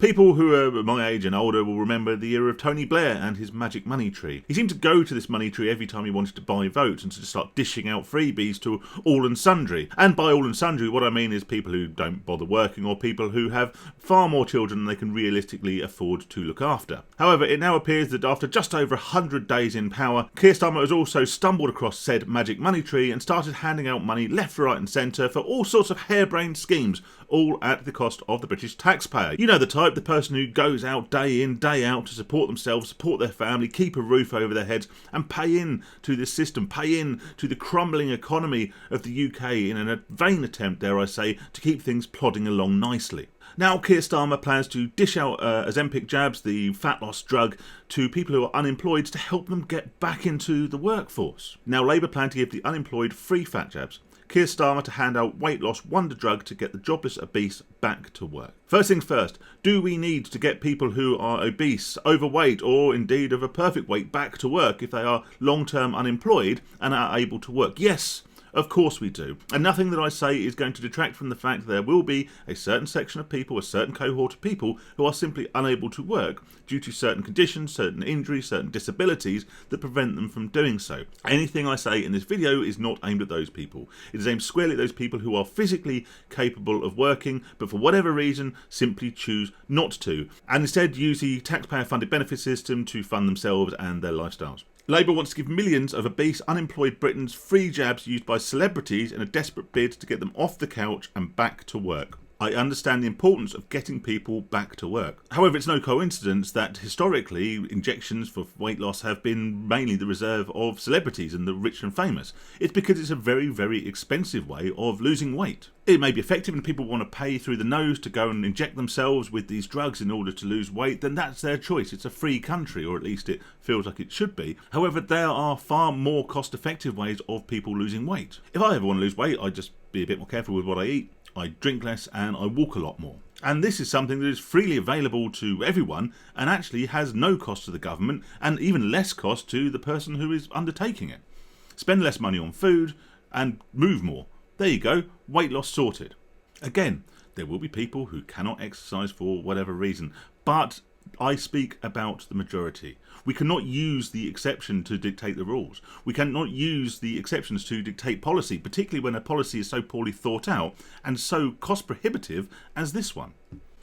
People who are my age and older will remember the era of Tony Blair and his magic money tree. He seemed to go to this money tree every time he wanted to buy votes and to start dishing out freebies to all and sundry. And by all and sundry, what I mean is people who don't bother working or people who have far more children than they can realistically afford to look after. However, it now appears that after just over 100 days in power, Keir Starmer has also stumbled across said magic money tree and started handing out money left, right and centre for all sorts of harebrained schemes, all at the cost of the British taxpayer. You know the type, the person who goes out day in, day out to support themselves, support their family, keep a roof over their heads and pay in to this system, pay in to the crumbling economy of the UK in a vain attempt, dare I say, to keep things plodding along nicely. Now Keir Starmer plans to dish out Ozempic jabs, the fat loss drug, to people who are unemployed to help them get back into the workforce. Now Labour plan to give the unemployed free fat jabs. Keir Starmer to hand out weight loss wonder drug to get the jobless obese back to work. First things first, do we need to get people who are obese, overweight or indeed of a perfect weight back to work if they are long-term unemployed and are able to work? Yes. Of course we do. And nothing that I say is going to detract from the fact that there will be a certain section of people, a certain cohort of people who are simply unable to work due to certain conditions, certain injuries, certain disabilities that prevent them from doing so. Anything I say in this video is not aimed at those people. It is aimed squarely at those people who are physically capable of working, but for whatever reason simply choose not to, and instead use the taxpayer-funded benefit system to fund themselves and their lifestyles. Labour wants to give millions of obese, unemployed Britons free jabs used by celebrities in a desperate bid to get them off the couch and back to work. I understand the importance of getting people back to work. However, it's no coincidence that historically injections for weight loss have been mainly the reserve of celebrities and the rich and famous. It's because it's a very, very expensive way of losing weight. It may be effective and people want to pay through the nose to go and inject themselves with these drugs in order to lose weight, then that's their choice. It's a free country, or at least it feels like it should be. However, there are far more cost-effective ways of people losing weight. If I ever want to lose weight, I just be a bit more careful with what I eat. I drink less and I walk a lot more. And this is something that is freely available to everyone and actually has no cost to the government and even less cost to the person who is undertaking it. Spend less money on food and move more. There you go, weight loss sorted. Again, there will be people who cannot exercise for whatever reason, but I speak about the majority. We cannot use the exception to dictate the rules. We cannot use the exceptions to dictate policy, particularly when a policy is so poorly thought out and so cost prohibitive as this one.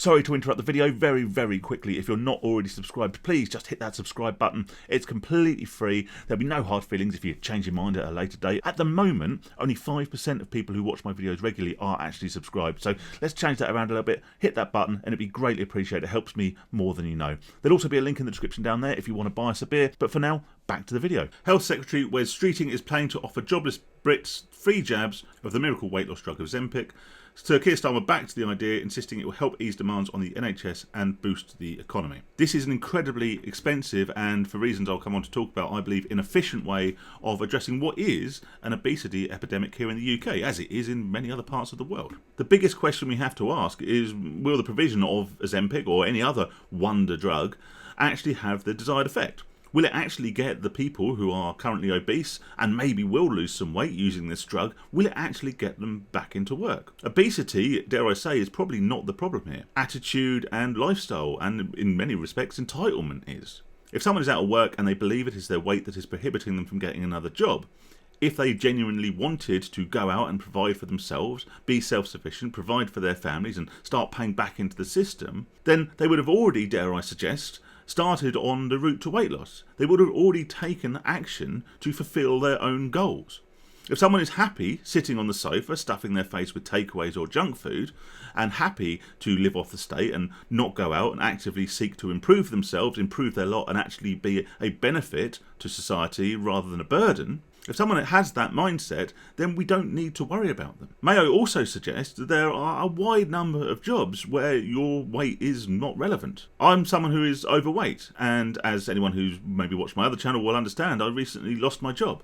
Sorry to interrupt the video very, very quickly. If you're not already subscribed, please just hit that subscribe button. It's completely free. There'll be no hard feelings if you change your mind at a later date. At the moment, only 5% of people who watch my videos regularly are actually subscribed. So let's change that around a little bit. Hit that button and it'd be greatly appreciated. It helps me more than you know. There'll also be a link in the description down there if you want to buy us a beer. But for now, back to the video. Health Secretary Wes Streeting is planning to offer jobless Brits free jabs of the miracle weight loss drug Ozempic. So Keir Starmer backed the idea, insisting it will help ease demands on the NHS and boost the economy. This is an incredibly expensive and, for reasons I'll come on to talk about, I believe inefficient way of addressing what is an obesity epidemic here in the UK, as it is in many other parts of the world. The biggest question we have to ask is, will the provision of Ozempic or any other wonder drug actually have the desired effect? Will it actually get the people who are currently obese and maybe will lose some weight using this drug, will it actually get them back into work? Obesity, dare I say, is probably not the problem here. Attitude and lifestyle, and in many respects entitlement is. If someone is out of work and they believe it is their weight that is prohibiting them from getting another job, if they genuinely wanted to go out and provide for themselves, be self-sufficient, provide for their families and start paying back into the system, then they would have already, dare I suggest, started on the route to weight loss. They would have already taken action to fulfill their own goals. If someone is happy sitting on the sofa, stuffing their face with takeaways or junk food, and happy to live off the state and not go out and actively seek to improve themselves, improve their lot, and actually be a benefit to society rather than a burden, if someone has that mindset, then we don't need to worry about them. May I also suggest that there are a wide number of jobs where your weight is not relevant. I'm someone who is overweight, and as anyone who's maybe watched my other channel will understand, I recently lost my job.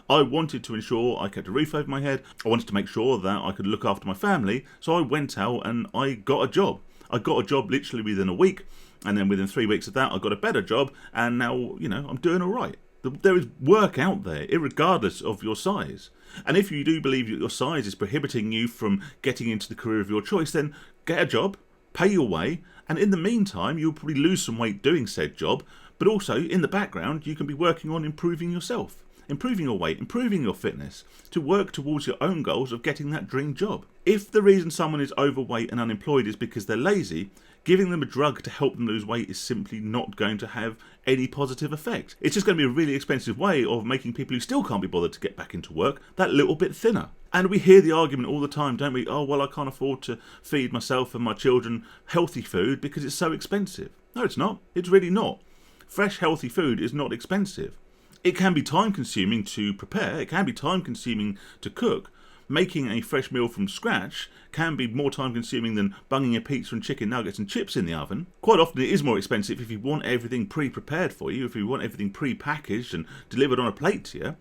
I wanted to ensure I kept a roof over my head, I wanted to make sure that I could look after my family, so I went out and I got a job. I got a job literally within a week, and then within 3 weeks of that I got a better job, and now, I'm doing alright. There is work out there, irregardless of your size. And if you do believe that your size is prohibiting you from getting into the career of your choice, then get a job, pay your way, And in the meantime, you'll probably lose some weight doing said job, but also in the background, you can be working on improving yourself, improving your weight, improving your fitness, to work towards your own goals of getting that dream job. If the reason someone is overweight and unemployed is because they're lazy, giving them a drug to help them lose weight is simply not going to have any positive effect. It's just going to be a really expensive way of making people who still can't be bothered to get back into work that little bit thinner. And we hear the argument all the time, don't we? Oh, well, I can't afford to feed myself and my children healthy food because it's so expensive. No, it's not. It's really not. Fresh, healthy food is not expensive. It can be time consuming to prepare, it can be time consuming to cook. Making a fresh meal from scratch can be more time consuming than bunging a pizza and chicken nuggets and chips in the oven. Quite often it is more expensive if you want everything pre-prepared for you, if you want everything pre-packaged and delivered on a plate to you.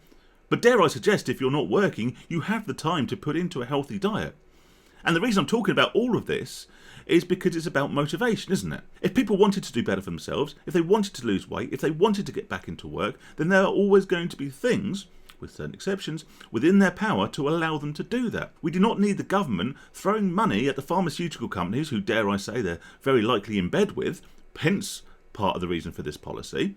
But dare I suggest, if you're not working, you have the time to put into a healthy diet. And the reason I'm talking about all of this is because it's about motivation, isn't it? If people wanted to do better for themselves, if they wanted to lose weight, if they wanted to get back into work, then there are always going to be things, with certain exceptions, within their power to allow them to do that. We do not need the government throwing money at the pharmaceutical companies, who, dare I say, they're very likely in bed with, hence part of the reason for this policy.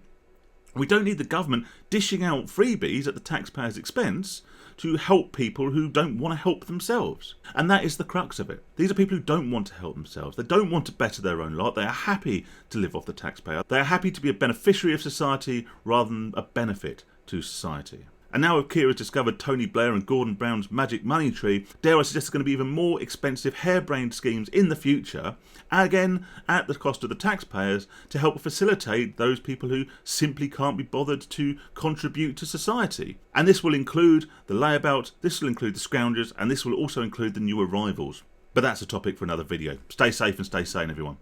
We don't need the government dishing out freebies at the taxpayer's expense to help people who don't want to help themselves. And that is the crux of it. These are people who don't want to help themselves. They don't want to better their own lot. They are happy to live off the taxpayer. They are happy to be a beneficiary of society rather than a benefit to society. And now if Keir has discovered Tony Blair and Gordon Brown's magic money tree, dare I suggest there's going to be even more expensive harebrained schemes in the future, again at the cost of the taxpayers, to help facilitate those people who simply can't be bothered to contribute to society. And this will include the layabout, this will include the scroungers, and this will also include the new arrivals. But that's a topic for another video. Stay safe and stay sane, everyone.